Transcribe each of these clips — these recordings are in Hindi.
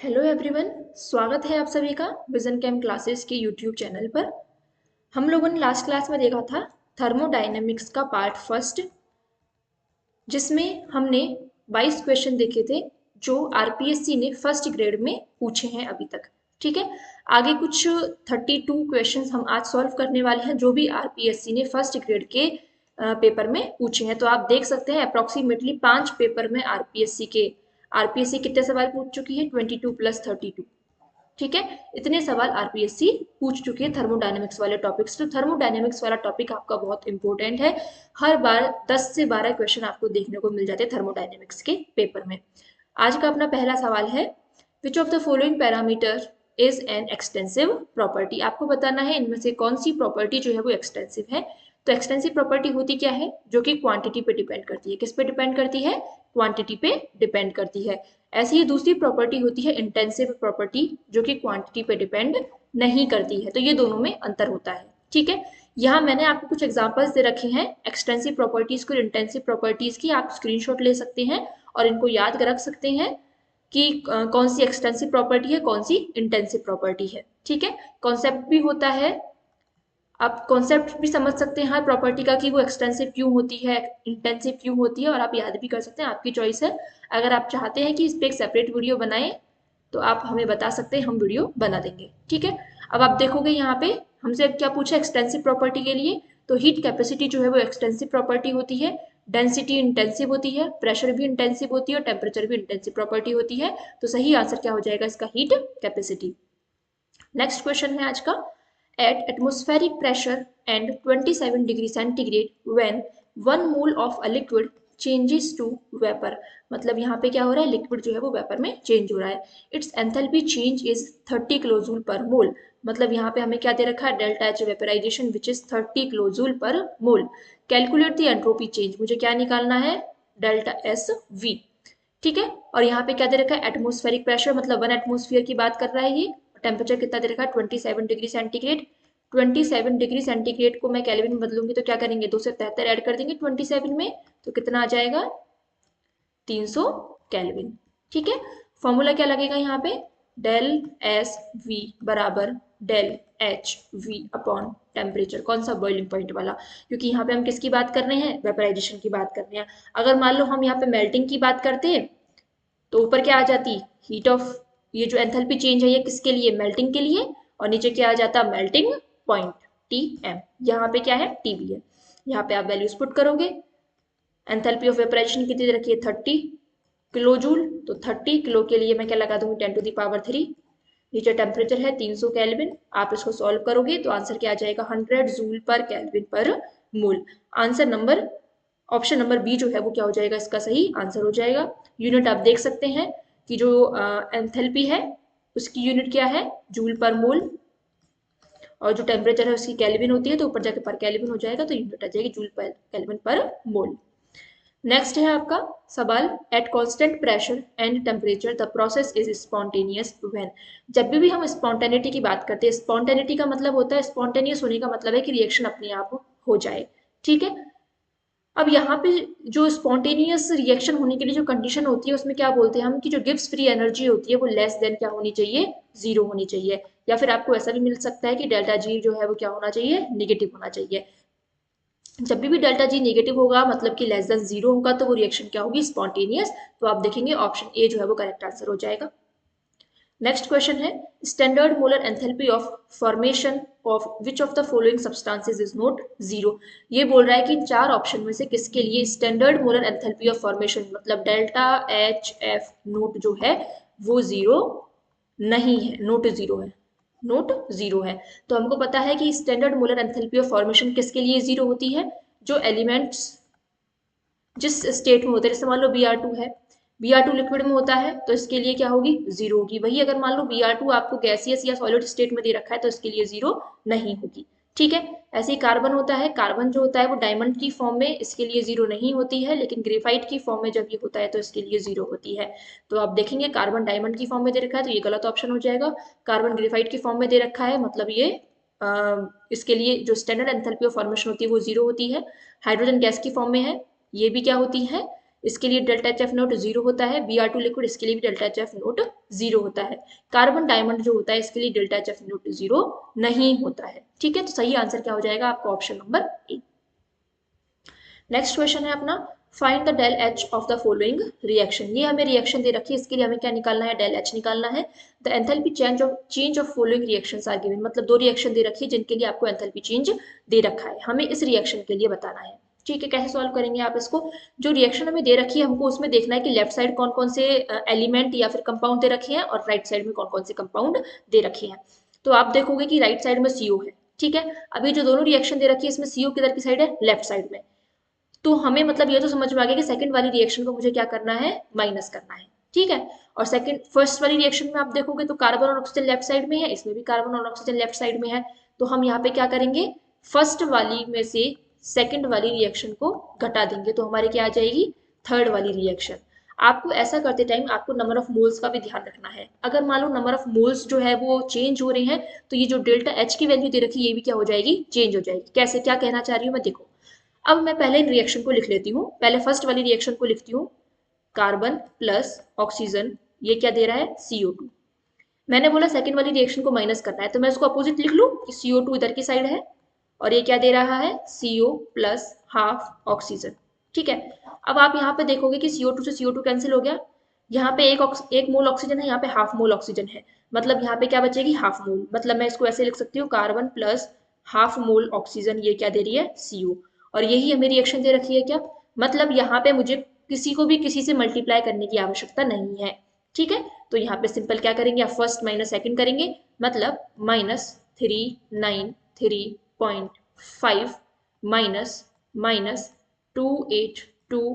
Hello everyone. स्वागत है आप सभी का विजन कैम क्लासेस के यूट्यूब चैनल पर। हम लोगों ने लास्ट क्लास में देखा था थर्मोडायनेमिक्स का पार्ट फर्स्ट, जिसमें हमने 22 क्वेश्चन देखे थे जो आरपीएससी ने फर्स्ट ग्रेड में पूछे हैं अभी तक। ठीक है, आगे कुछ 32 क्वेश्चंस हम आज सॉल्व करने वाले हैं जो भी आरपीएससी ने फर्स्ट ग्रेड के पेपर में पूछे हैं। तो आप देख सकते हैं अप्रोक्सीमेटली 5 पेपर में आरपीएससी कितने सवाल पूछ चुकी है, 22 + 32। ठीक है, इतने सवाल आरपीएससी पूछ चुके हैं थर्मोडायनेमिक्स वाले टॉपिक्स। तो थर्मोडायनेमिक्स वाला टॉपिक आपका बहुत इंपॉर्टेंट है। हर बार 10 से 12 क्वेश्चन आपको देखने को मिल जाते हैं थर्मोडायनेमिक्स के पेपर में। आज का अपना पहला सवाल है, which of the following parameter is an extensive property. आपको बताना है इनमें से कौन सी प्रॉपर्टी जो है वो एक्सटेंसिव है। तो एक्सटेंसिव प्रॉपर्टी होती क्या है, जो कि क्वांटिटी पे डिपेंड करती है। किस पे डिपेंड करती है? क्वांटिटी पे डिपेंड करती है। ऐसी ही दूसरी प्रॉपर्टी होती है इंटेंसिव प्रॉपर्टी, जो कि क्वांटिटी पे डिपेंड नहीं करती है। तो ये दोनों में अंतर होता है। ठीक है, यहाँ मैंने आपको कुछ एग्जांपल्स दे रखे हैं एक्सटेंसिव प्रॉपर्टीज को, इंटेंसिव प्रॉपर्टीज की। आप स्क्रीनशॉट ले सकते हैं और इनको याद रख सकते हैं कि कौन सी एक्सटेंसिव प्रॉपर्टी है, कौन सी इंटेंसिव प्रॉपर्टी है। ठीक है, कॉन्सेप्ट भी होता है, आप कॉन्सेप्ट भी समझ सकते हैं हर प्रॉपर्टी का कि वो एक्सटेंसिव क्यों होती है, इंटेंसिव क्यों होती है, और आप याद भी कर सकते हैं, आपकी चॉइस है। अगर आप चाहते हैं कि इस पर एक सेपरेट वीडियो बनाएं तो आप हमें बता सकते हैं, हम वीडियो बना देंगे। ठीक है, अब आप देखोगे यहाँ पे हमसे क्या पूछा एक्सटेंसिव प्रॉपर्टी के लिए। तो हीट कैपेसिटी जो है वो एक्सटेंसिव प्रॉपर्टी होती है, डेंसिटी इंटेंसिव होती है, प्रेशर भी इंटेंसिव होती है और टेम्परेचर भी इंटेंसिव प्रॉपर्टी होती है। तो सही आंसर क्या हो जाएगा इसका? Heat capacity. नेक्स्ट क्वेश्चन है आज का, at atmospheric pressure and 27 degree centigrade when 1 mole of a liquid changes to vapor। मतलब यहाँ पे क्या हो रहा है, लिक्विड जो है वो वेपर में चेंज हो रहा है। It's enthalpy change is 30 kilojoule per मोल। मतलब यहाँ पे हमें क्या दे रखा है, delta H vaporization which is 30 kilojoule per mole. Calculate the entropy change, मुझे क्या निकालना है, डेल्टा एस वी। ठीक है, और यहाँ पे क्या दे रखा है, एटमोस्फेरिक प्रेशर, मतलब 1 एटमोस्फियर की बात कर रहा है ये। टेम्परेचर कितना दे रखा है, 27 डिग्री सेंटीग्रेड। 27 डिग्री सेंटीग्रेड को मैं केल्विन में बदलूंगी तो क्या करेंगे, 273 ऐड कर देंगे 27 में, तो कितना आ जाएगा, 300 केल्विन। ठीक है, फॉर्मूला क्या लगेगा यहाँ पे, डेल एस वी बराबर del H V upon temperature. कौन सा, बॉइलिंग पॉइंट वाला, क्योंकि यहाँ पे हम किसकी बात कर रहे हैं, वेपराइजेशन की बात कर रहे हैं। अगर मान लो हम यहाँ पे मेल्टिंग की बात करते तो ऊपर क्या आ जाती, हीट ऑफ, ये जो एंथैल्पी चेंज है ये किसके लिए, मेल्टिंग के लिए, और नीचे क्या आ जाता, मेल्टिंग पॉइंट, टी एम। यहाँ पे क्या है, टी बी है। यहाँ पे आप वैल्यूज पुट करोगे, एंथैल्पी ऑफ वेपराइजेशन कितनी दे रखी है, 30 किलो जूल। तो 30 किलो के लिए मैं क्या लगा दूंगी, 10⁻3। नीचे टेम्परेचर है 300 केल्विन। आप इसको सॉल्व करोगे तो आंसर क्या आ जाएगा, 100 जूल पर केल्विन पर mole. Answer number, option number B जो है वो क्या हो जाएगा, इसका सही आंसर हो जाएगा। यूनिट आप देख सकते हैं कि जो एंथैल्पी है उसकी यूनिट क्या है, जूल पर मोल, और जो टेम्परेचर है उसकी केल्विन होती है, तो ऊपर जाके पर केल्विन हो जाएगा, तो यूनिट आ जाएगी जूल पर केल्विन पर मोल। नेक्स्ट है आपका सवाल, eight constant pressure and temperature the process is spontaneous when. जब भी हम स्पॉन्टेनिटी की बात करते हैं, स्पॉन्टेनिटी का मतलब होता है, स्पॉन्टेनियस होने का मतलब है कि रिएक्शन अपने आप हो जाए। ठीक है, अब यहाँ पे जो स्पॉन्टेनियस रिएक्शन होने के लिए जो कंडीशन होती है उसमें क्या बोलते हैं हम, कि जो गिब्स फ्री एनर्जी होती है वो लेस देन क्या होनी चाहिए, 0 होनी चाहिए। या फिर आपको ऐसा भी मिल सकता है कि डेल्टा जी जो है वो क्या होना चाहिए, नेगेटिव होना चाहिए। जब भी डेल्टा जी नेगेटिव होगा मतलब कि लेस देन 0 होगा तो वो रिएक्शन क्या होगी, स्पॉन्टेनियस। तो आप देखेंगे ऑप्शन ए जो है वो करेक्ट आंसर हो जाएगा। नेक्स्ट क्वेश्चन है, standard molar enthalpy of formation of which of the following substances is not 0। ये बोल रहा है कि 4 ऑप्शन में से किसके लिए standard molar enthalpy of formation मतलब डेल्टा एच एफ नोट जो है वो 0 नहीं है, नोट 0 है, नोट 0 है। तो हमको पता है कि standard molar enthalpy of formation किसके लिए 0 होती है, जो एलिमेंट्स जिस स्टेट में होते हैं, जैसे मान लो Br2 है, Br2 लिक्विड में होता है तो इसके लिए क्या होगी, 0 होगी। वही अगर मान लो Br2 आपको गैसियस या सॉलिड स्टेट में दे रखा है तो इसके लिए 0 नहीं होगी। ठीक है, ऐसे ही कार्बन होता है, कार्बन जो होता है वो डायमंड की फॉर्म में इसके लिए 0 नहीं होती है, लेकिन ग्रेफाइट की फॉर्म में जब ये होता है तो इसके लिए 0 होती है। तो आप देखेंगे कार्बन डायमंड की फॉर्म में दे रखा है तो ये गलत ऑप्शन हो जाएगा। कार्बन ग्रेफाइट की फॉर्म में दे रखा है मतलब ये इसके लिए जो स्टैंडर्ड एंथैल्पी ऑफ फॉर्मेशन होती है वो 0 होती है। हाइड्रोजन गैस की फॉर्म में है, ये भी क्या होती है, इसके लिए डेल्टा एच एफ नोट 0 होता है। Br2 लिक्विड, इसके लिए भी डेल्टा एच एफ नोट 0 होता है। कार्बन डायमंड जो होता है इसके लिए डेल्टा एच एफ नोट 0 नहीं होता है। ठीक है, तो सही आंसर क्या हो जाएगा आपका option number A. Next question है अपना, find the del H of the following reaction. ये हमें रिएक्शन दे रखी है, इसके लिए हमें क्या निकालना है, डेल एच निकालना है। The enthalpy change of following reactions are given, मतलब दो रिएक्शन दे रखी है जिनके लिए आपको एंथैल्पी चेंज दे रखा है, हमें इस रिएक्शन के लिए बताना है। ठीक है, कैसे सॉल्व करेंगे आप इसको, जो रिएक्शन हमें दे रखी है हमको उसमें देखना है कि लेफ्ट साइड कौन कौन से एलिमेंट या फिर कंपाउंड दे रखे हैं और राइट साइड में कौन कौन से कंपाउंड दे रखे हैं। तो आप देखोगे कि राइट साइड में CO है। ठीक है, अभी जो दोनों रिएक्शन दे रखी है इसमें CO किधर की साइड है, लेफ्ट साइड में। तो हमें मतलब ये तो समझ में आ गया कि सेकंड वाली रिएक्शन को मुझे क्या करना है, माइनस करना है। ठीक है, और सेकंड फर्स्ट वाली रिएक्शन में आप देखोगे तो कार्बन और ऑक्सीजन लेफ्ट साइड में है, इसमें भी कार्बन और ऑक्सीजन लेफ्ट साइड में है। तो हम यहाँ पे क्या करेंगे, फर्स्ट वाली में से सेकंड वाली रिएक्शन को घटा देंगे, तो हमारे क्या आ जाएगी, थर्ड वाली रिएक्शन। आपको ऐसा करते टाइम आपको नंबर ऑफ मोल्स का भी ध्यान रखना है। अगर मान लो नंबर ऑफ मोल्स जो है वो चेंज हो रहे हैं तो ये जो डेल्टा एच की वैल्यू दे रखी है ये भी क्या हो जाएगी, चेंज हो जाएगी। कैसे, क्या कहना चाह रही हूँ मैं, देखो अब मैं पहले इन रिएक्शन को लिख लेती हूँ। पहले फर्स्ट वाली रिएक्शन को लिखती हूँ, कार्बन प्लस ऑक्सीजन, ये क्या दे रहा है, CO2। मैंने बोला सेकंड वाली रिएक्शन को माइनस करना है, तो मैं इसको अपोजिट लिख लूँ कि CO2 इधर की साइड है और ये क्या दे रहा है, CO प्लस हाफ ऑक्सीजन। ठीक है, अब आप यहाँ पे देखोगे कि CO2 से CO2 कैंसिल हो गया, यहाँ पे एक मोल ऑक्सीजन है, यहाँ पे हाफ मोल ऑक्सीजन है, मतलब यहाँ पे क्या बचेगी, हाफ मोल। मतलब मैं इसको ऐसे लिख सकती हूँ, carbon plus half mole oxygen, ये क्या दे रही है, CO। और यही हमें रिएक्शन दे रखी है क्या, मतलब यहाँ पे मुझे किसी को भी किसी से मल्टीप्लाई करने की आवश्यकता नहीं है। ठीक है, तो यहाँ पे सिंपल क्या करेंगे, आप फर्स्ट माइनस सेकंड करेंगे, मतलब -393.5 माइनस 282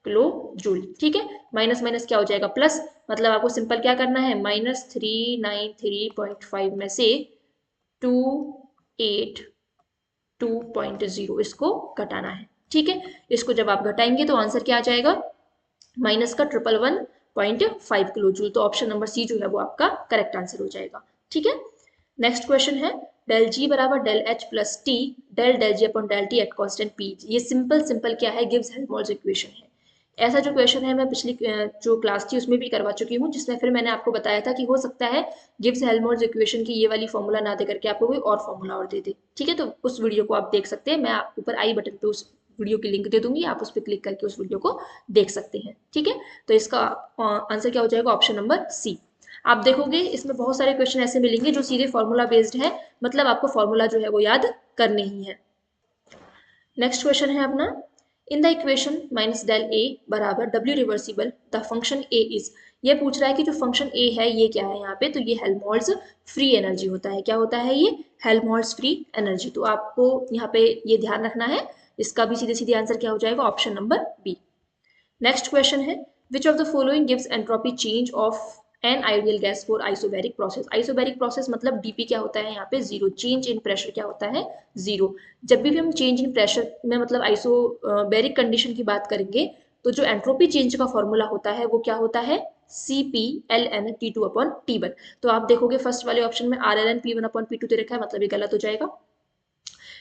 किलो जूल। ठीक है, माइनस माइनस क्या हो जाएगा, प्लस, मतलब आपको सिंपल क्या करना है, -393.5 में से 282.0 इसको घटाना है। ठीक है, इसको जब आप घटाएंगे तो आंसर क्या आ जाएगा, माइनस का 111.5 किलो जूल। तो ऑप्शन नंबर सी जो है वो आपका करेक्ट आंसर हो जाएगा। ठीक है, नेक्स्ट क्वेश्चन है, डेल जी बराबर del H plus T del G upon del T at constant P. ये सिंपल क्या है, गिव्स हेल्महोल्ट्ज इक्वेशन है। ऐसा जो क्वेश्चन है मैं पिछली जो क्लास थी उसमें भी करवा चुकी हूँ, जिसमें फिर मैंने आपको बताया था कि हो सकता है गिव्स हेल्महोल्ट्ज इक्वेशन की ये वाली फॉर्मूला ना दे करके आपको कोई और फॉर्मूला और दे दे। ठीक है, तो उस वीडियो को आप देख सकते हैं, मैं ऊपर आई बटन पे उस वीडियो की लिंक दे दूंगी, आप उस पर क्लिक करके उस वीडियो को देख सकते हैं। ठीक है, तो इसका आंसर क्या हो जाएगा, ऑप्शन नंबर सी। आप देखोगे इसमें बहुत सारे क्वेश्चन ऐसे मिलेंगे जो सीधे फॉर्मूला बेस्ड है, मतलब आपको फॉर्मूला जो है वो याद करने ही है। नेक्स्ट क्वेश्चन है अपना, in the equation minus del A बराबर W reversible the function A is. ये पूछ रहा है कि जो फंक्शन ए है ये क्या है यहाँ पे, तो ये हेल्महोल्ट्ज फ्री एनर्जी होता है। क्या होता है ये, हेल्महोल्ट्ज फ्री एनर्जी। तो आपको यहाँ पे ये ध्यान रखना है, इसका भी सीधे सीधे आंसर क्या हो जाएगा, option number B. Next question है, which of the following gives entropy change of an ideal gas for isobaric process. Isobaric process मतलब डीपी क्या होता है यहाँ पे, जीरो। चेंज इन प्रेशर क्या होता है, जीरो। जब भी हम चेंज इन प्रेशर में मतलब आइसोबैरिक कंडीशन की बात करेंगे तो जो एंट्रोपी चेंज का फॉर्मूला होता है वो क्या होता है, CP ln T2 upon T1। तो आप देखोगे फर्स्ट वाले ऑप्शन में RLn P1 अपॉन P2 दे रखा है, मतलब ये गलत हो जाएगा।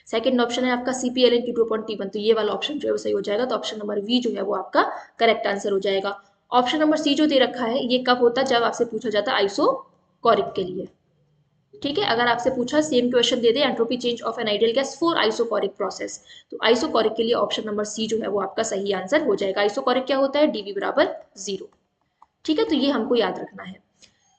सेकंड ऑप्शन है आपका CP ln T2 upon T1, तो ये वाला ऑप्शन जो है वो सही हो जाएगा। तो ऑप्शन नंबर वी जो है वो आपका करेक्ट आंसर हो जाएगा। ऑप्शन नंबर सी जो दे रखा है ये कब होता है, जब आपसे पूछा जाता है आइसोकोरिक के लिए। ठीक है, अगर आपसे पूछा same question they they, entropy change of an ideal gas for isochoric process, तो आइसोकोरिक के लिए ऑप्शन नंबर सी जो है वो आपका सही आंसर हो जाएगा। आइसोकोरिक क्या होता है, DV बराबर 0। ठीक है, तो ये हमको याद रखना है।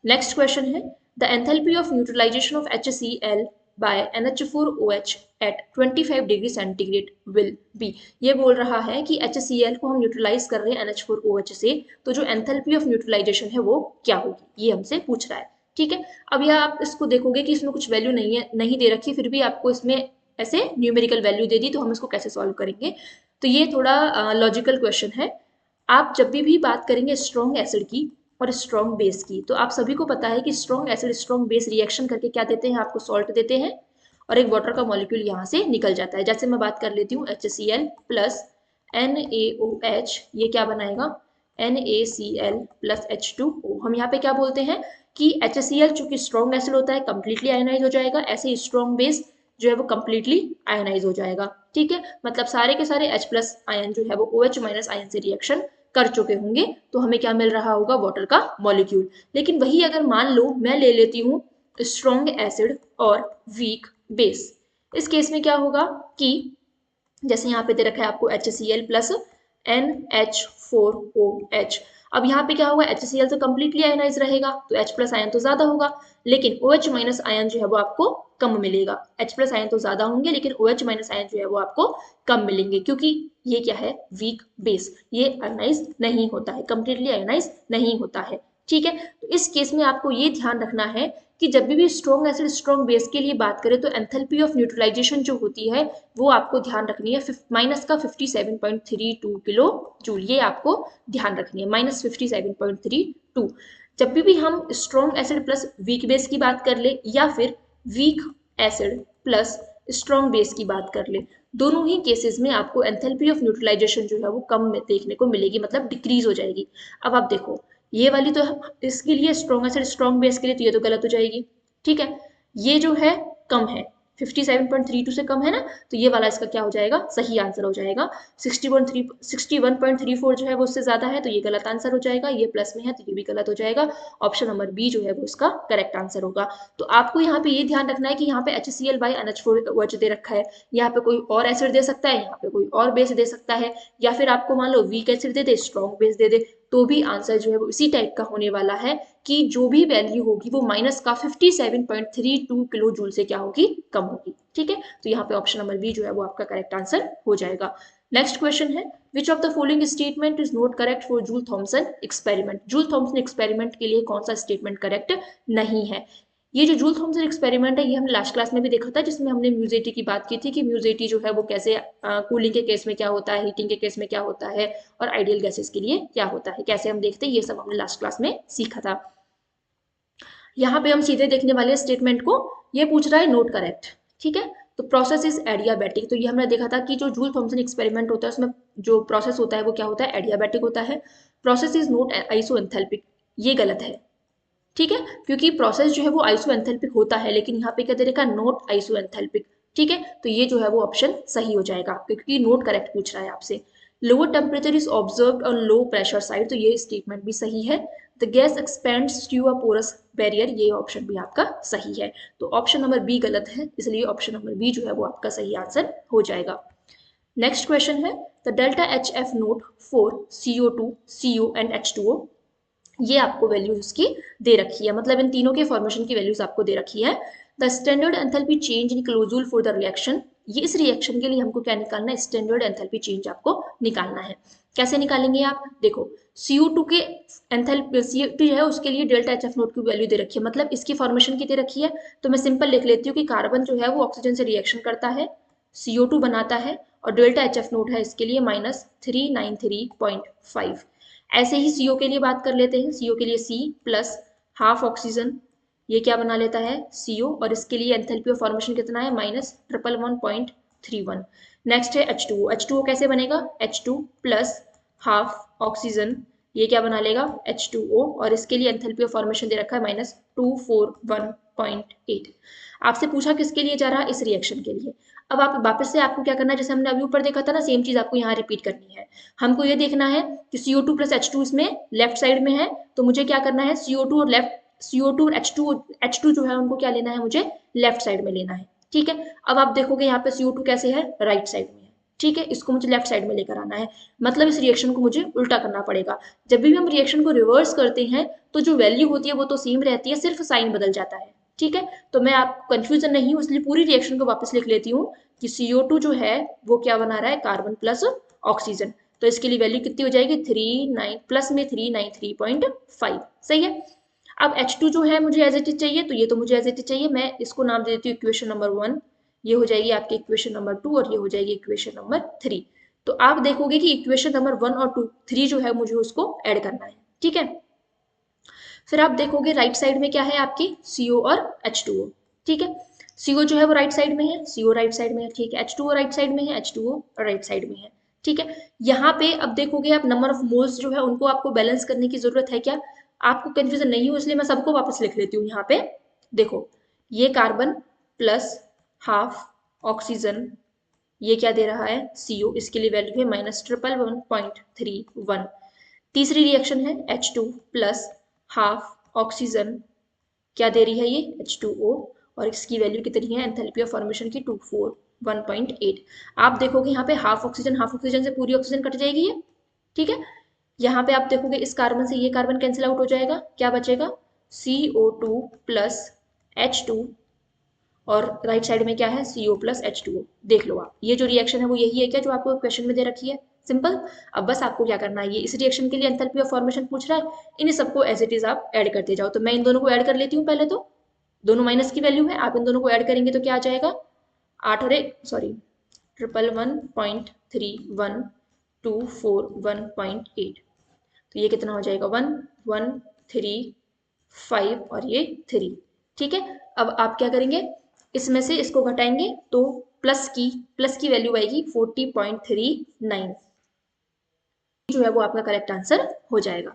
नेक्स्ट क्वेश्चन है, the enthalpy of neutralization of HCl by NH4OH at 25 degree centigrade will be. ये बोल रहा है कि HCl को हम न्यूट्रलाइज कर रहे हैं NH4OH से, तो जो एंथैल्पी ऑफ न्यूट्रलाइजेशन है वो क्या होगी, ये हमसे पूछ रहा है। ठीक है, अब यह आप इसको देखोगे कि इसमें कुछ वैल्यू नहीं दे रखी, फिर भी आपको इसमें ऐसे न्यूमेरिकल वैल्यू दे दी, तो हम इसको कैसे सॉल्व करेंगे। तो ये थोड़ा लॉजिकल क्वेश्चन है। आप जब भी बात करेंगे स्ट्रॉन्ग एसिड की और स्ट्रॉन्ग बेस की, तो आप सभी को पता है कि strong acid strong base reaction करके क्या देते हैं, आपको सॉल्ट देते हैं और एक वाटर का मॉलिक्यूल यहाँ से निकल जाता है। जैसे मैं बात कर लेती हूँ HCl प्लस NaOH, ये क्या बनाएगा, NaCl प्लस H2O। हम यहाँ पे क्या बोलते हैं कि HCl चूंकि स्ट्रॉन्ग एसिड होता है कंप्लीटली आयनाइज हो जाएगा, ऐसे स्ट्रॉन्ग बेस जो है वो कंप्लीटली आयनाइज हो जाएगा। ठीक है, मतलब सारे के सारे H+ आयन जो है वो OH- आयन से रिएक्शन कर चुके होंगे, तो हमें क्या मिल रहा होगा, वाटर का मॉलिक्यूल। लेकिन वही अगर मान लो मैं ले लेती हूँ स्ट्रॉन्ग एसिड और वीक बेस, इस केस में क्या होगा कि जैसे यहाँ पे दे रखा है आपको HCl प्लस NH4OH। अब यहाँ पे क्या होगा, HCl तो कंप्लीटली आयनाइज रहेगा तो H+ आयन तो ज्यादा होगा, लेकिन OH- आयन जो है वो आपको कम मिलेगा। H+ आयन तो ज्यादा होंगे लेकिन OH- आयन जो है वो आपको कम मिलेंगे, क्योंकि ये क्या है, वीक बेस, ये आयनाइज नहीं होता है, कंप्लीटली आयनाइज नहीं होता है। ठीक है, तो इस केस में आपको ये ध्यान रखना है कि जब भी स्ट्रॉन्ग एसिड स्ट्रॉन्ग बेस के लिए बात करें तो एंथैल्पी ऑफ न्यूट्रलाइजेशन जो होती है वो आपको ध्यान रखनी है माइनस का 57.32 किलो जूल, ये आपको ध्यान रखनी है, -57.32। जब भी हम strong acid plus weak base की बात कर ले या फिर weak acid plus strong base की बात कर ले, दोनों ही केसेस में आपको एंथैल्पी ऑफ न्यूट्रलाइजेशन जो है वो कम देखने को मिलेगी, मतलब डिक्रीज हो जाएगी। अब आप देखो, ये वाली तो इसके लिए स्ट्रॉन्ग एसिड स्ट्रॉन्ग बेस के लिए तो ये तो गलत हो जाएगी। ठीक है, ये जो है कम है, 57.32 से कम है ना, तो ये वाला इसका क्या हो जाएगा, सही आंसर हो जाएगा। 61.34 जो है वो उससे ज्यादा है तो ये गलत आंसर हो जाएगा, ये प्लस में है तो ये भी गलत हो जाएगा। ऑप्शन नंबर बी जो है वो इसका करेक्ट आंसर होगा। तो आपको यहाँ पे ये ध्यान रखना है कि यहाँ पे HCl/NH4OH दे रखा है, यहाँ पे कोई और एसिड दे सकता है, यहाँ पे कोई और बेस दे सकता है, या फिर आपको मान लो वीक एसिड दे दे, स्ट्रॉन्ग बेस दे दे, तो भी आंसर जो है वो इसी टाइप का होने वाला है कि जो भी वैल्यू होगी वो माइनस का 57.32 किलो जूल से क्या होगी, कम होगी। ठीक है, तो यहाँ पे ऑप्शन नंबर बी जो है वो आपका करेक्ट आंसर हो जाएगा। नेक्स्ट क्वेश्चन है, which of the following statement is not correct for Joule Thomson experiment. Joule Thomson experiment के लिए कौन सा स्टेटमेंट करेक्ट नहीं है। ये जो जूल थॉमसन एक्सपेरिमेंट है ये हमने लास्ट क्लास में भी देखा था, जिसमें हमने म्यूजेटी की बात की थी कि म्यूजेटी जो है वो कैसे कूलिंग के केस में क्या होता है, हीटिंग के केस में क्या होता है, और आइडियल गैसेस के लिए क्या होता है, कैसे हम देखते हैं, ये सब हमने लास्ट क्लास में सीखा था। यहाँ पे हम सीधे देखने वाले स्टेटमेंट को, ये पूछ रहा है नोट करेक्ट। ठीक है, तो प्रोसेस इज एडियाबैटिक, तो ये हमने देखा था कि जो जूल थॉमसन एक्सपेरिमेंट होता है उसमें जो प्रोसेस होता है वो क्या होता है, एडियाबैटिक होता है। प्रोसेस इज नोट आइसोएंथैल्पिक, ये गलत है। ठीक है, क्योंकि प्रोसेस जो है वो आइसोएंथैल्पिक होता है, लेकिन यहाँ पे क्या दे रखा है, नोट आइसोएंथैल्पिक। ठीक है, तो ये जो है वो ऑप्शन सही हो जाएगा क्योंकि नोट करेक्ट पूछ रहा है आपसे। Lower temperature is observed on low pressure side, तो ये स्टेटमेंट भी सही है। The gas expands through a porous barrier, ये ऑप्शन भी आपका सही है। तो ऑप्शन नंबर बी गलत है, इसलिए ऑप्शन नंबर बी जो है वो आपका सही आंसर हो जाएगा। नेक्स्ट क्वेश्चन है, the delta HF note for CO2 CO and H2O, ये आपको वैल्यूज उसकी दे रखी है, मतलब इन तीनों के फॉर्मेशन की वैल्यूज आपको दे रखी है। The standard enthalpy change in क्लोजूल for the reaction, ये इस रिएक्शन के लिए हमको क्या निकालना है, स्टैंडर्ड एंथैल्पी चेंज आपको निकालना है। कैसे निकालेंगे आप, देखो CO2 के एंथैल्पी CO2 है उसके लिए डेल्टा HF नोट की वैल्यू दे रखी है, मतलब इसकी फॉर्मेशन की दे रखी है, तो मैं सिंपल लिख लेती हूँ कि कार्बन जो है वो ऑक्सीजन से रिएक्शन करता है, CO2 बनाता है, और डेल्टा HF नोट है इसके लिए -393.5। ऐसे ही CO के लिए बात कर लेते हैं, CO के लिए C प्लस हाफ ऑक्सीजन, ये क्या बना लेता है CO, और इसके लिए एंथैल्पी ऑफ फॉर्मेशन कितना है, -111.31। नेक्स्ट है H2O, H2O कैसे बनेगा, H2 प्लस हाफ ऑक्सीजन, ये क्या बना लेगा H2O, और इसके लिए एंथैल्पी ऑफ फॉर्मेशन दे रखा है -241.8। आपसे पूछा किसके लिए जा रहा है, इस रिएक्शन के लिए। अब आप वापस से आपको क्या करना है, जैसे हमने अभी ऊपर देखा था ना, सेम चीज आपको यहाँ रिपीट करनी है। हमको ये देखना है कि CO2 प्लस H2 इसमें लेफ्ट साइड में है, तो मुझे क्या करना है, CO2 और CO2 और H2 जो है उनको क्या लेना है, मुझे लेफ्ट साइड में लेना है। ठीक है, अब आप देखोगे यहाँ पे CO2 कैसे है, राइट साइड में है। ठीक है, इसको मुझे लेफ्ट साइड में लेकर आना है, मतलब इस रिएक्शन को मुझे उल्टा करना पड़ेगा। जब भी हम रिएक्शन को रिवर्स करते हैं तो जो वैल्यू होती है वो तो सेम रहती है, सिर्फ साइन बदल जाता है। ठीक है, तो मैं आपको कंफ्यूजन नहीं हूँ इसलिए पूरी रिएक्शन को वापस लिख लेती हूँ कि CO2 जो है वो क्या बना रहा है, कार्बन प्लस ऑक्सीजन, तो इसके लिए वैल्यू कितनी हो जाएगी, 39 प्लस में 393.5। सही है। अब H2 जो है मुझे एज इट इज चाहिए, तो ये तो मुझे एज इट इज चाहिए, मैं इसको नाम दे देती हूँ इक्वेशन नंबर 1, ये हो जाएगी आपकी इक्वेशन नंबर 2, और ये हो जाएगी इक्वेशन नंबर 3। तो आप देखोगे कि इक्वेशन नंबर 1 और 2 3 जो है मुझे उसको ऐड करना है। ठीक है, फिर आप देखोगे राइट साइड में क्या है आपकी, CO और H2O। ठीक है, CO जो है वो राइट साइड में है, CO राइट साइड में है। ठीक है, H2O राइट साइड में है, H2O राइट साइड में है। ठीक है, यहाँ पे अब देखोगे आप नंबर ऑफ मोल्स जो है उनको आपको बैलेंस करने की जरूरत है क्या, आपको कंफ्यूजन नहीं हो इसलिए मैं सबको वापस लिख लेती हूँ। यहाँ पे देखो, ये कार्बन प्लस हाफ ऑक्सीजन, ये क्या दे रहा है CO, इसके लिए वैल्यू है -111.31। तीसरी रिएक्शन है H2 प्लस हाफ ऑक्सीजन, क्या दे रही है ये H2O, और इसकी वैल्यू कितनी है एंथैल्पी ऑफ फॉर्मेशन की 241.8। आप देखोगे यहाँ पे हाफ ऑक्सीजन से पूरी ऑक्सीजन कट जाएगी ये, ठीक है। यहाँ पे आप देखोगे इस कार्बन से ये कार्बन कैंसिल आउट हो जाएगा, क्या बचेगा CO2 प्लस H2, और राइट साइड में क्या है CO प्लस H2O। देख लो आप, ये जो रिएक्शन है वो यही है क्या जो आपको क्वेश्चन में दे रखी है, सिंपल। अब बस आपको क्या करना है, ये इस रिएक्शन के लिए एंथैल्पी ऑफ फॉर्मेशन पूछ रहा है, इन्हीं सबको एज इट इज आप ऐड करते जाओ। तो मैं इन दोनों को ऐड कर लेती हूँ पहले, तो दोनों माइनस की वैल्यू है, आप इन दोनों को ऐड करेंगे तो क्या आ जाएगा 111.312411.8, तो ये कितना हो जाएगा 1135 और ये 3, ठीक है। अब आप क्या करेंगे, इसमें से इसको घटाएंगे तो प्लस की वैल्यू आएगी 40.39, जो है वो आपका करेक्ट आंसर हो जाएगा।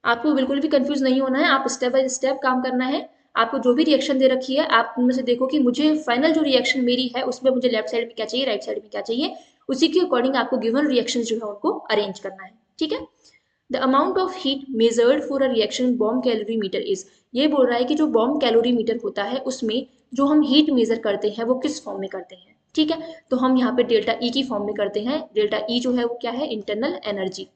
आपको बिल्कुल भी कंफ्यूज नहीं होना है, आप स्टेप बाय स्टेप काम करना है। आपको जो भी रिएक्शन दे रखी है आप उनमें से देखो कि मुझे फाइनल जो रिएक्शन मेरी है उसमें मुझे लेफ्ट साइड में क्या चाहिए, राइट साइड में क्या चाहिए, उसी के अकॉर्डिंग आपको गिवन रिएक्शन जो है उनको अरेंज करना है, ठीक है। The amount of heat measured for a reaction bomb calorimeter is, ये बोल रहा है कि जो बॉम्ब कैलोरीमीटर होता है उसमें जो हम हीट मेजर करते हैं वो किस फॉर्म में करते हैं, ठीक है। तो हम यहाँ पे डेल्टा ई की फॉर्म में करते हैं। डेल्टा ई जो है वो क्या है, इंटरनल एनर्जी।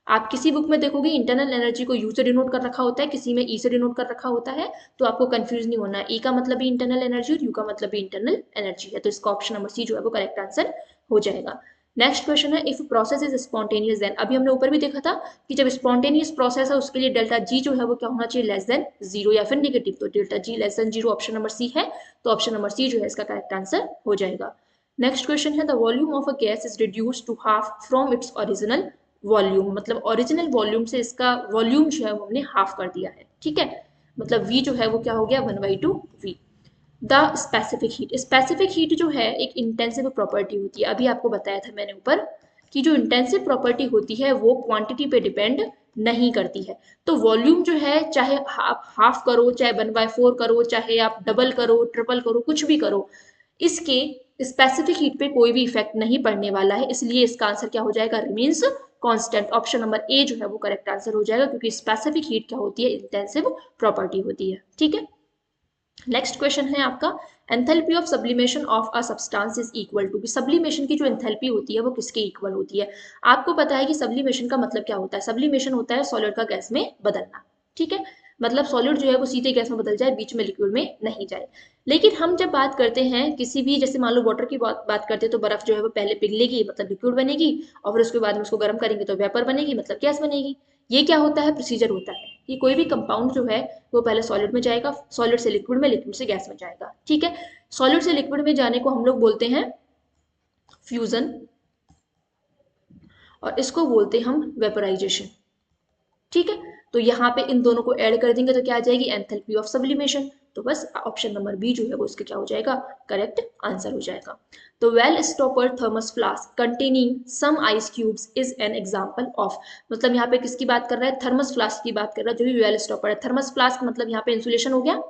आप किसी बुक में देखोगे इंटरनल एनर्जी को यू से डिनोट कर रखा होता है, किसी में ई से डिनोट कर रखा होता है, तो आपको कंफ्यूज नहीं होना है। ई का मतलब भी इंटरनल एनर्जी और यू का मतलब भी इंटरनल एनर्जी है, तो इसका ऑप्शन नंबर सी जो है वो करेक्ट आंसर हो जाएगा। नेक्स्ट क्वेश्चन है, if process is spontaneous then, अभी हमने ऊपर भी देखा था कि जब स्पॉन्टेनियस प्रोसेस है उसके लिए डेल्टा जी जो है वो क्या होना चाहिए, लेस देन जीरो या फिर नेगेटिव, तो delta G less than zero option number C है, तो ऑप्शन नंबर सी जो है इसका करेक्ट आंसर हो जाएगा। नेक्स्ट क्वेश्चन है, the volume of a gas is reduce to half from its original volume, मतलब ओरिजिनल वॉल्यूम से इसका वॉल्यूम जो है वो हमने हाफ कर दिया है, ठीक है। मतलब V जो है वो क्या हो गया 1/2 V। द स्पेसिफिक हीट जो है एक इंटेंसिव प्रॉपर्टी होती है, अभी आपको बताया था मैंने ऊपर कि जो इंटेंसिव प्रॉपर्टी होती है वो क्वांटिटी पे डिपेंड नहीं करती है। तो वॉल्यूम जो है चाहे आप हाफ करो, चाहे 1/4 करो, चाहे आप डबल करो, ट्रिपल करो, कुछ भी करो, इसके स्पेसिफिक हीट पे कोई भी इफेक्ट नहीं पड़ने वाला है, इसलिए इसका आंसर क्या हो जाएगा, रिमेन्स कांस्टेंट। ऑप्शन नंबर ए जो है वो करेक्ट आंसर हो जाएगा, क्योंकि स्पेसिफिक हीट क्या होती है, इंटेंसिव प्रॉपर्टी होती है, ठीक है। नेक्स्ट क्वेश्चन है आपका, enthalpy of sublimation of a substance is equal to, sublimation की जो एंथैल्पी होती है वो किसके इक्वल होती है। आपको पता है कि सब्लिमेशन का मतलब क्या होता है, सब्लिमेशन होता है सॉलिड का गैस में बदलना, ठीक है। मतलब सॉलिड जो है वो सीधे गैस में बदल जाए, बीच में लिक्विड में नहीं जाए। लेकिन हम जब बात करते हैं किसी भी, जैसे मान लो वाटर की बात करते हैं, तो बर्फ जो है वो पहले पिघलेगी मतलब लिक्विड बनेगी, और फिर उसके बाद में उसको गर्म करेंगे तो वेपर बनेगी मतलब गैस बनेगी। ये क्या होता है, प्रोसीजर होता है कि कोई भी कंपाउंड जो है वो पहले सॉलिड में जाएगा, सॉलिड से लिक्विड में, लिक्विड से गैस में जाएगा, ठीक है। सॉलिड से लिक्विड में जाने को हम लोग बोलते हैं फ्यूजन, और इसको बोलते हैं हम वेपराइजेशन, ठीक है। तो यहाँ पे इन दोनों को ऐड कर देंगे तो क्या आ जाएगी, एंथैल्पी ऑफ सब्लिमेशन। तो बस ऑप्शन नंबर बी जो है वो इसका क्या हो जाएगा, करेक्ट आंसर हो जाएगा। तो well stopper thermos flask containing some ice cubes is an example of, मतलब यहाँ पे किसकी बात कर रहा है, थर्मस फ्लास्क की बात कर रहा है, जो भी वेल स्टॉपर है। थर्मस फ्लास्क मतलब यहाँ पे इंसुलेशन हो गया,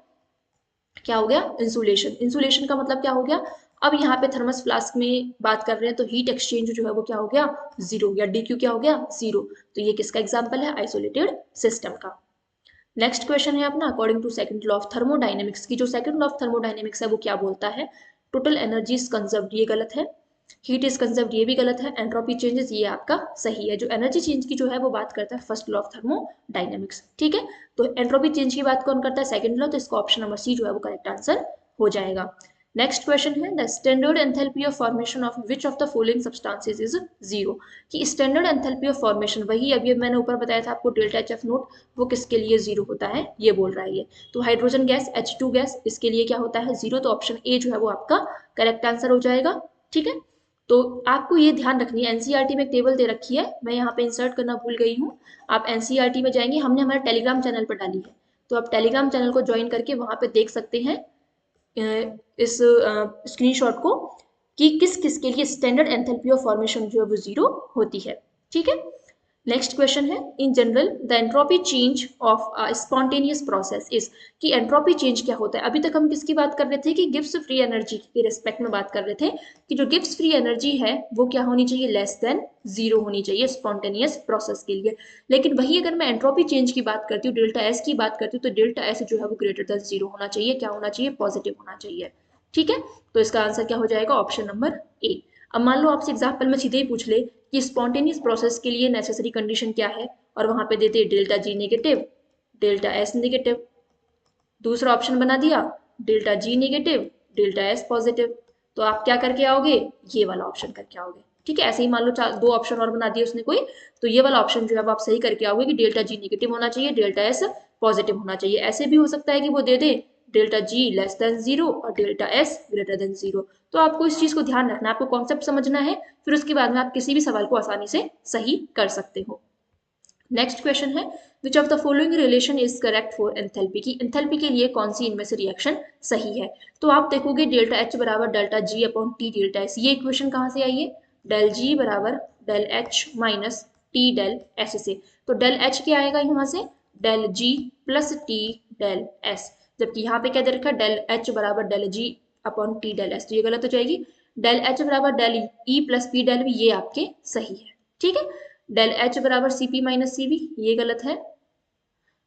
क्या हो गया, इंसुलेशन। इंसुलेशन का मतलब क्या हो गया, अब यहाँ पे थर्मस फ्लास्क में बात कर रहे हैं तो हीट एक्सचेंज जो है वो क्या हो गया, जीरो, या डी क्यू क्या हो गया, जीरो। तो ये किसका एग्जाम्पल है, आइसोलेटेड सिस्टम का। नेक्स्ट क्वेश्चन है अपना, according to second law of thermodynamics की जो सेकंड लॉ ऑफ थर्मोडायनेमिक्स है वो क्या बोलता है, टोटल एनर्जी इज कंजर्व्ड, ये गलत है। हीट इज कंजर्व्ड, ये भी गलत है। एंट्रोपी चेंजेस, ये आपका सही है। जो एनर्जी चेंज की जो है वो बात करता है फर्स्ट लॉ ऑफ थर्मोडायनेमिक्स, ठीक है। तो एंट्रोपी चेंज की बात कौन करता है, सेकंड लॉ, तो इसका ऑप्शन नंबर सी जो है वो करेक्ट आंसर हो जाएगा। नेक्स्ट क्वेश्चन है, the standard enthalpy of formation of which of the following substances is zero, कि स्टैंडर्ड एंथैल्पी ऑफ फॉर्मेशन, वही अभी मैंने ऊपर बताया था आपको डेल्टा एच एफ नोट, वो किसके लिए जीरो होता है, ये बोल रहा है ये। तो हाइड्रोजन गैस H2 गैस, इसके लिए क्या होता है, जीरो, तो ऑप्शन ए जो है वो आपका करेक्ट आंसर हो जाएगा, ठीक है। तो आपको ये ध्यान रखनी है, एनसीईआरटी में एक टेबल दे रखी है, मैं यहाँ पे इंसर्ट करना भूल गई हूँ। आप एनसीईआरटी में जाएंगे, हमने हमारे टेलीग्राम चैनल पर डाली है, तो आप टेलीग्राम चैनल को ज्वाइन करके वहां पे देख सकते हैं इस स्क्रीनशॉट को, कि किस किस के लिए स्टैंडर्ड एंथैल्पी ऑफ फॉर्मेशन जो है वो जीरो होती है, ठीक है। नेक्स्ट क्वेश्चन है, in general the entropy change of a spontaneous process is, कि एंट्रोपी चेंज क्या होता है। अभी तक हम किसकी बात कर रहे थे कि गिब्स फ्री एनर्जी के रिस्पेक्ट में बात कर रहे थे कि जो गिब्स फ्री एनर्जी है वो क्या होनी चाहिए, लेस देन जीरो होनी चाहिए स्पॉन्टेनियस प्रोसेस के लिए। लेकिन वही अगर मैं एंट्रोपी चेंज की बात करती हूँ, डेल्टा एस की बात करती हूँ, तो डेल्टा एस जो है वो ग्रेटर देन जीरो होना चाहिए। क्या होना चाहिए, पॉजिटिव होना चाहिए। ठीक है, तो इसका आंसर क्या हो जाएगा, ऑप्शन नंबर ए। अब मान लो आपसे एग्जाम्पल में सीधे ही पूछ ले कि स्पॉन्टेनियस प्रोसेस के लिए नेसेसरी कंडीशन क्या है, और वहां पे देते delta G negative, delta S negative. दूसरा ऑप्शन बना दिया delta G negative, delta S positive. तो आप क्या करके आओगे, ये वाला ऑप्शन करके आओगे। ठीक है, ऐसे ही मान लो दो ऑप्शन और बना दिए उसने कोई, तो ये वाला ऑप्शन जो है आप सही करके आओगे कि डेल्टा जी नेगेटिव होना चाहिए, डेल्टा एस पॉजिटिव होना चाहिए। ऐसे भी हो सकता है कि वो दे दे delta G less than zero और delta S greater than zero. तो आपको इस चीज को ध्यान रखना है, आपको कॉन्सेप्ट समझना है, फिर उसके बाद में आप किसी भी सवाल को आसानी से सही कर सकते हो। नेक्स्ट क्वेश्चन है, which of the following relation is correct for enthalpy, की एंथैल्पी के लिए कौन सी इनमें से रिएक्शन सही है। तो आप देखोगे डेल्टा एच बराबर delta G upon T delta S, ये इक्वेशन कहाँ से आई है, डेल जी बराबर del H minus T del S से। तो डेल एच क्या आएगा यहाँ से, del G plus T del S, जबकि यहाँ पे क्या दे रखा है, डेल एच बराबर del G upon T del S, तो ये गलत हो जाएगी। डेल एच बराबर del E plus P del V, ये आपके सही है। ठीक है, डेल एच बराबर C P minus C B, ये गलत है।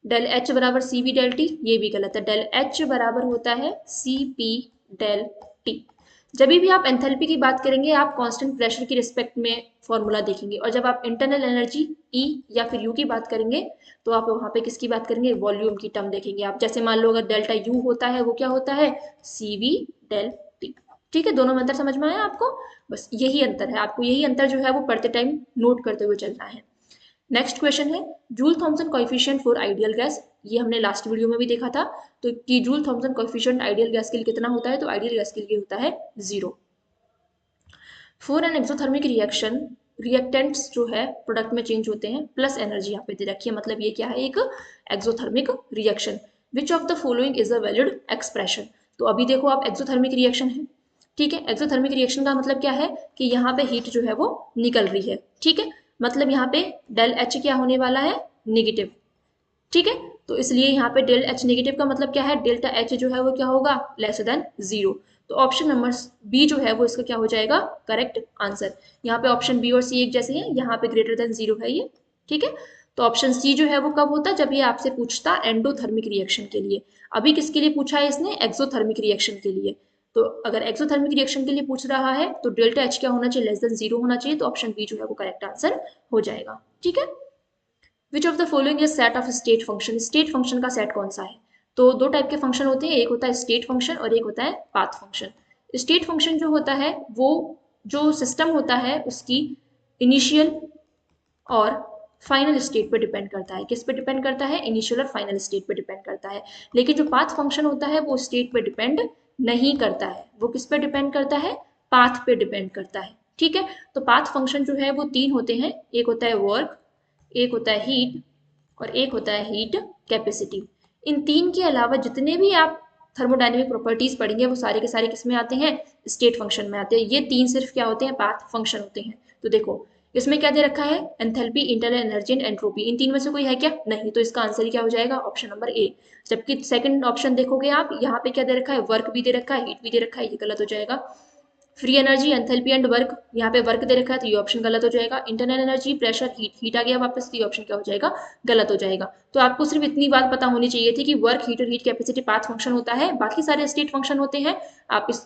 डेल एच बराबर सी बी डेल टी, ये भी गलत है। डेल एच बराबर होता है सी पी डेल टी। जब भी आप एंथैल्पी की बात करेंगे आप कांस्टेंट प्रेशर की रिस्पेक्ट में फॉर्मूला देखेंगे, और जब आप इंटरनल एनर्जी ई या फिर यू की बात करेंगे तो आप वहां पे किसकी बात करेंगे, वॉल्यूम की टर्म देखेंगे आप। जैसे मान लो अगर डेल्टा यू होता है वो क्या होता है, सी वी डेल टी। ठीक है, दोनों में अंतर समझ में आया आपको, बस यही अंतर है, आपको यही अंतर जो है वो पढ़ते टाइम नोट करते हुए चलना है। नेक्स्ट क्वेश्चन है, Joule Thomson coefficient for ideal gas, ये हमने लास्ट वीडियो में भी देखा था। तो कि Joule Thomson coefficient ideal gas के लिए कितना होता है, तो आइडियल गैस के लिए होता है 0। For an exothermic reaction, reactants जो है प्रोडक्ट में चेंज होते हैं, प्लस एनर्जी यहाँ पे दे रखी है, मतलब ये क्या है, एक exothermic reaction. Which of the following is a valid expression. तो अभी देखो आप एक्सोथर्मिक रिएक्शन है, ठीक है, एक्सोथर्मिक रिएक्शन का मतलब क्या है कि यहाँ पे हीट जो है वो निकल रही है। ठीक है, मतलब यहाँ पे डेल एच क्या होने वाला है, नेगेटिव। ठीक है, तो इसलिए यहाँ पे डेल एच नेगेटिव का मतलब क्या है, डेल्टा एच जो है वो क्या होगा, लेस देन जीरो। तो ऑप्शन नंबर बी जो है वो इसका क्या हो जाएगा, करेक्ट आंसर। यहाँ पे ऑप्शन बी और सी एक जैसे हैं, यहाँ पे ग्रेटर देन जीरो है ये। ठीक है, तो ऑप्शन सी जो है वो कब होता है, जब ये आपसे पूछता एंडोथर्मिक रिएक्शन के लिए। अभी किसके लिए पूछा है इसने, एक्सोथर्मिक रिएक्शन के लिए। तो अगर एक्सोथर्मिक रिएक्शन के लिए पूछ रहा है तो डेल्टा एच क्या होना चाहिए, लेस देन जीरो होना चाहिए, तो ऑप्शन बी जो है वो करेक्ट आंसर हो जाएगा। ठीक है, which of the following is set of state function, state function का सेट कौन सा है। तो दो टाइप के फंक्शन होते हैं, एक होता है स्टेट फंक्शन और एक होता है पाथ फंक्शन। स्टेट फंक्शन जो होता है वो जो सिस्टम होता है उसकी इनिशियल और फाइनल स्टेट पे डिपेंड करता है। किस पे डिपेंड करता है, इनिशियल और फाइनल स्टेट पे डिपेंड करता है। लेकिन जो पाथ फंक्शन होता है वो स्टेट पे डिपेंड नहीं करता है, वो किस पे डिपेंड करता है, पाथ पे डिपेंड करता है। ठीक है, तो पाथ फंक्शन जो है वो तीन होते हैं, एक होता है वर्क, एक होता है हीट और एक होता है हीट कैपेसिटी। इन तीन के अलावा जितने भी आप थर्मोडायनेमिक प्रॉपर्टीज पढ़ेंगे वो सारे के सारे किस में आते हैं, स्टेट फंक्शन में आते हैं। ये तीन सिर्फ क्या होते हैं, पाथ फंक्शन होते हैं। तो देखो इसमें क्या दे रखा है, enthalpy, internal energy and entropy, इन तीन में से कोई है क्या, नहीं, तो इसका आंसर क्या हो जाएगा, ऑप्शन नंबर ए। जबकि सेकंड ऑप्शन देखोगे आप, यहाँ पे क्या दे रखा है, वर्क भी दे रखा है, हीट भी दे रखा है, ये गलत हो जाएगा। Free energy, enthalpy and work, यहाँ पे वर्क दे रखा है तो ये ऑप्शन गलत हो जाएगा। Internal energy, pressure, heat, heat आ गया वापस, तो ये ऑप्शन क्या हो जाएगा, गलत हो जाएगा। तो आपको सिर्फ इतनी बात पता होनी चाहिए थी कि वर्क, हीट और हीट कैपेसिटी पाथ फंक्शन होता है, बाकी सारे स्टेट फंक्शन होते हैं। आप इस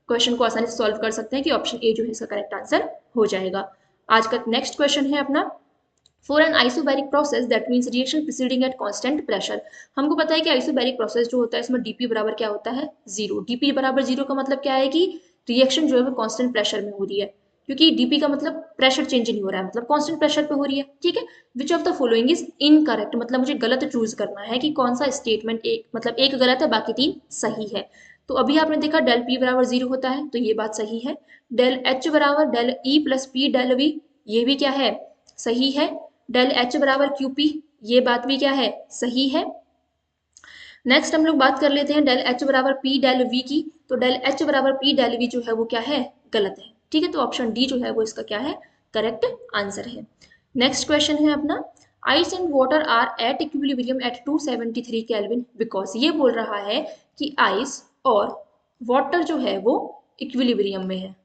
क्वेश्चन को आसानी से सॉल्व कर सकते हैं कि ऑप्शन ए जो है इसका करेक्ट आंसर हो जाएगा। आज का नेक्स्ट क्वेश्चन है अपना, for an isobaric process that means reaction proceeding at constant pressure. हमको पता है कि आइसोबैरिक प्रोसेस जो होता है इसमें डीपी बराबर क्या होता है, जीरो। डीपी बराबर जीरो का मतलब क्या है कि रिएक्शन जो है वो कांस्टेंट प्रेशर में हो रही है, क्योंकि डीपी का मतलब प्रेशर चेंज नहीं हो रहा है, मतलब कांस्टेंट प्रेशर पे हो रही है। ठीक है, which of the following is incorrect, मतलब मुझे गलत चूज करना है कि कौन सा स्टेटमेंट एक, मतलब एक गलत है बाकी तीन सही है। तो अभी आपने देखा डेल पी बराबर जीरो होता है, तो ये बात सही है। डेल एच बराबर del E plus P del V, ये भी क्या है, सही है। डेल एच बराबर क्यू पी, ये बात भी क्या है, सही है। नेक्स्ट हम लोग बात कर लेते हैं डेल एच बराबर पी डेल वी की। तो डेल एच बराबर पी डेल वी जो है वो क्या है, गलत है। ठीक है, तो ऑप्शन डी जो है वो इसका क्या है, करेक्ट आंसर है। नेक्स्ट क्वेश्चन है अपना, ice and water are at equilibrium at 273 Kelvin because, ये बोल रहा है कि आइस और वाटर जो है वो इक्विलिब्रियम में है।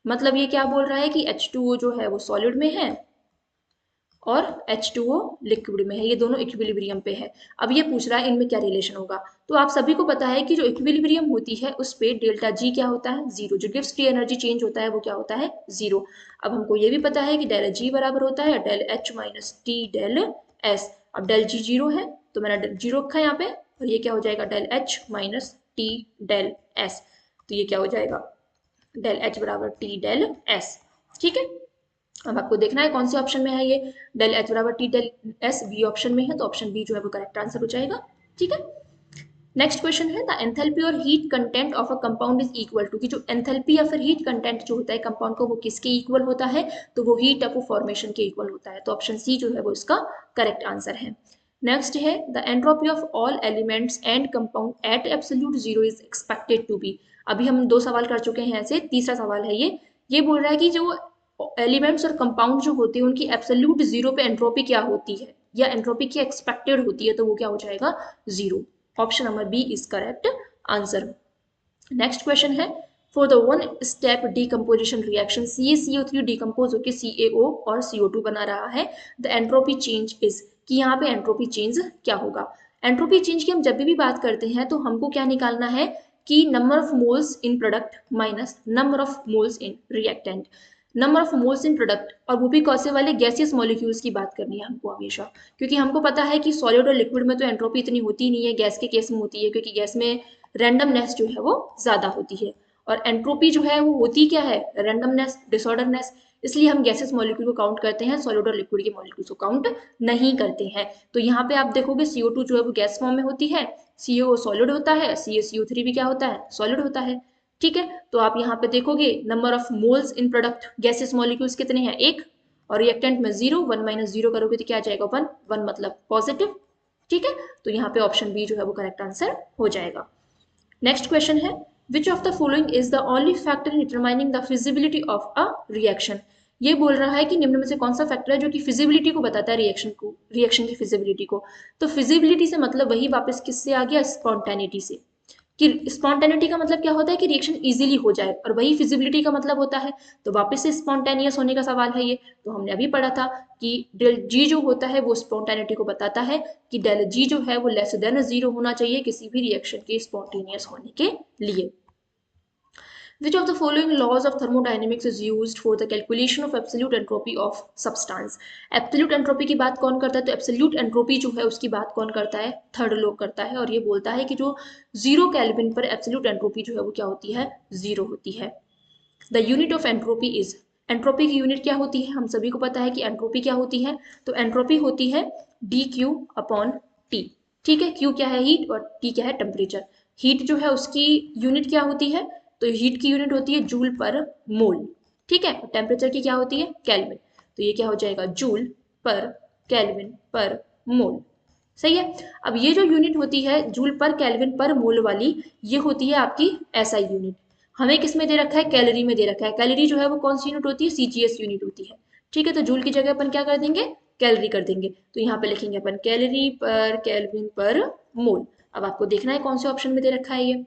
मतलब ये क्या बोल रहा है कि H2O जो है वो सॉलिड में है और H2O लिक्विड में है, ये दोनों इक्विलिब्रियम पे है। अब ये पूछ रहा है इनमें क्या रिलेशन होगा। तो आप सभी को पता है कि जो इक्विलिब्रियम होती है उस पे डेल्टा जी क्या होता है, जीरो। जो गिव्स फ्री एनर्जी चेंज होता है वो क्या होता है, जीरो। अब हमको ये भी पता है कि डेल जी बराबर होता है del H minus T del S. अब डेल जी जीरो है तो मैंने जीरो रखा है यहाँ पे, और ये क्या हो जाएगा del H minus T del S. तो ये क्या हो जाएगा डेल एच बराबर टी डेल एस। ठीक है, अब आपको देखना है कौन से ऑप्शन में है ये, डेल एच बराबर T del S B option में है, तो ऑप्शन बी जो है वो करेक्ट आंसर हो जाएगा। ठीक है, नेक्स्ट क्वेश्चन है, द एंथैल्पी और heat content of a compound is equal to, कि जो एंथैल्पी या फिर हीट कंटेंट जो होता है कंपाउंड को वो किसके इक्वल होता है, तो वो हीट ऑफ फॉर्मेशन के इक्वल होता है। तो ऑप्शन सी जो है वो इसका करेक्ट आंसर है। नेक्स्ट है, the entropy of all elements and compound at absolute zero is expected to be. अभी हम दो सवाल कर चुके हैं ऐसे, तीसरा सवाल है ये बोल रहा है कि जो एलिमेंट्स और कंपाउंड जो होते हैं उनकी एब्सोल्यूट जीरो पे एंट्रोपी क्या होती है, या एंट्रोपी क्या एक्सपेक्टेड होती है, तो वो क्या हो जाएगा zero. Option number B is correct answer. Next question है, for the one step decomposition reaction CaCO3 decompose होकर CaO और CO2 बना रहा है, द एंट्रोपी चेंज इज, कि यहाँ पे एंट्रोपी चेंज क्या होगा। एंट्रोपी चेंज की हम जब भी बात करते हैं तो हमको क्या निकालना है कि number of moles in product minus number of moles in reactant. Number of moles in product, और वो भी कौन से वाले गैसियस मॉलिक्यूल्स की बात करनी है हमको हमेशा, क्योंकि हमको पता है कि सॉलिड और लिक्विड में तो एंट्रोपी इतनी होती नहीं है, गैस के केस में होती है, क्योंकि गैस में रैंडमनेस जो है वो ज्यादा होती है, और एंट्रोपी जो है वो होती क्या है, रैंडमनेस, डिसऑर्डरनेस। इसलिए हम गैसेस मॉलिक्यूल को काउंट करते हैं, सॉलिड और लिक्विड के मॉलिक्यूल्स को काउंट नहीं करते हैं। तो यहाँ पे आप देखोगे CO2 जो है वो गैस फॉर्म में होती है, CO सॉलिड होता है, CaCO3 भी क्या होता है, सॉलिड होता है। ठीक है, तो आप यहाँ पे देखोगे number of moles in product gases molecules कितने हैं, एक, और रिएक्टेंट में जीरो, वन माइनस जीरो करोगे तो क्या आ जाएगा, वन, वन मतलब पॉजिटिव। ठीक है, तो यहाँ पे ऑप्शन बी जो है वो करेक्ट आंसर हो जाएगा। नेक्स्ट क्वेश्चन है, which of the following is the only factor in determining the feasibility of a reaction. ये बोल रहा है कि निम्न में से कौन सा फैक्टर है जो कि फिजिबिलिटी को बताता है, रिएक्शन की फिजिबिलिटी को। तो फिजिबिलिटी से मतलब वही वापस किससे आ गया, स्पॉन्टेनिटी से, कि स्पॉन्टेनिटी का मतलब क्या होता है कि रिएक्शन इजीली हो जाए, और वही फिजिबिलिटी का मतलब होता है, तो वापस से स्पॉन्टेनियस होने का सवाल है ये। तो हमने अभी पढ़ा था कि डेल जी जो होता है वो स्पॉन्टेनिटी को बताता है, कि डेल जी जो है वो लेस देन जीरो होना चाहिए किसी भी रिएक्शन के स्पॉन्टेनियस होने के लिए। Which of the following laws of thermodynamics is used for the calculation of absolute entropy of substance? Absolute entropy की बात कौन करता है, तो absolute entropy जो है उसकी बात कौन करता है, थर्ड लॉ करता है, और ये बोलता है कि जो जीरो केल्विन पर absolute entropy जो है वो क्या होती है, जीरो होती है। The unit of entropy is, entropy की यूनिट क्या होती है, हम सभी को पता है कि एंट्रोपी क्या होती है, तो एंट्रोपी होती है dQ अपॉन T। ठीक है, Q क्या है हीट और T क्या है टेम्परेचर। हीट जो है उसकी यूनिट क्या होती है, तो हीट की यूनिट होती है जूल पर मोल। ठीक है, टेम्परेचर की क्या होती है, केल्विन। तो ये क्या हो जाएगा, जूल पर केल्विन पर मोल। सही है, अब ये जो यूनिट होती है जूल पर केल्विन पर मोल वाली, ये होती है आपकी एसआई यूनिट। हमें किस में दे रखा है, कैलोरी में दे रखा है। कैलोरी जो है वो कौन सी यूनिट होती है, CGS यूनिट होती है। ठीक है, तो जूल की जगह अपन क्या कर देंगे, कैलोरी कर देंगे। तो यहाँ पे लिखेंगे अपन कैलोरी पर केल्विन पर मोल। अब आपको देखना है कौन से ऑप्शन में दे रखा है ये,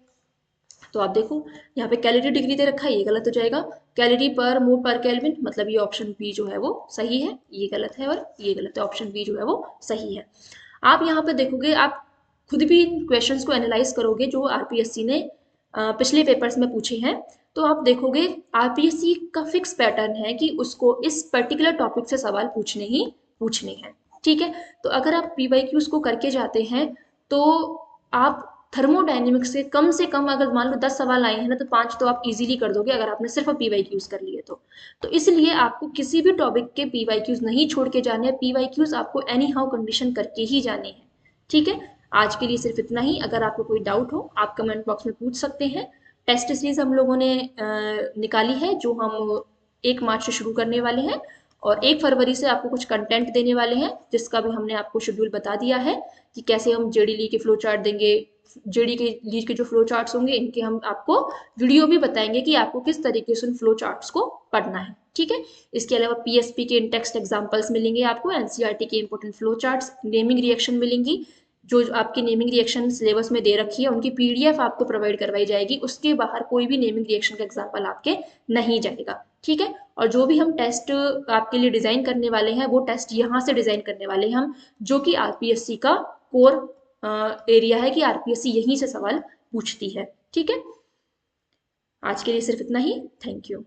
तो आप देखो यहाँ पे कैलोरी डिग्री दे रखा है, ये गलत हो जाएगा। कैलोरी पर मोल पर केल्विन, मतलब ये ऑप्शन बी जो है वो सही है, ये गलत है और ये गलत है, ऑप्शन बी जो है वो सही है। आप यहाँ पे देखोगे, आप खुद भी इन क्वेश्चंस को एनालाइज करोगे जो आरपीएससी ने पिछले पेपर्स में पूछे हैं, तो आप देखोगे आरपीएससी का फिक्स पैटर्न है कि उसको इस पर्टिकुलर टॉपिक से सवाल पूछने ही पूछने हैं। ठीक है, तो अगर आप पीवाईक्यूज को करके जाते हैं तो आप थर्मोडायनेमिक्स से कम अगर मान लो 10 सवाल आए हैं ना, तो 5 तो आप इजीली कर दोगे अगर आपने सिर्फ पीवाईक्यूज कर लिए तो इसलिए आपको किसी भी टॉपिक के पीवाईक्यूज नहीं छोड़ के जाने हैं, पीवाईक्यूज आपको एनी हाउ कंडीशन करके ही जाने हैं। ठीक है, आज के लिए सिर्फ इतना ही। अगर आपको कोई डाउट हो आप कमेंट बॉक्स में पूछ सकते हैं। टेस्ट सीरीज हम लोगों ने निकाली है जो हम 1 मार्च से शुरू करने वाले हैं, और 1 फरवरी से आपको कुछ कंटेंट देने वाले हैं, जिसका भी हमने आपको शेड्यूल बता दिया है कि कैसे हम जेडीली के फ्लो चार्ट देंगे, जेडी के लीड के जो फ्लो चार्ट्स होंगे इनके हम आपको वीडियो भी बताएंगे कि आपको किस तरीके से उन फ्लो चार्ट्स को पढ़ना है, ठीक है। इसके अलावा पीएसपी के टेक्स्ट एग्जांपल्स मिलेंगे आपको, एनसीईआरटी के important flow charts, naming reaction मिलेंगी, जो आपकी नेमिंग रिएक्शन सिलेबस में दे रखी है उनकी पीडीएफ आपको प्रोवाइड करवाई जाएगी, उसके बाहर कोई भी नेमिंग रिएक्शन का एग्जाम्पल आपके नहीं जाएगा, ठीक है। और जो भी हम टेस्ट आपके लिए डिजाइन करने वाले हैं वो टेस्ट यहाँ से डिजाइन करने वाले हैं हम, जो कि आरपीएससी का कोर एरिया है कि आरपीएससी यहीं से सवाल पूछती है, ठीक है। आज के लिए सिर्फ इतना ही, थैंक यू।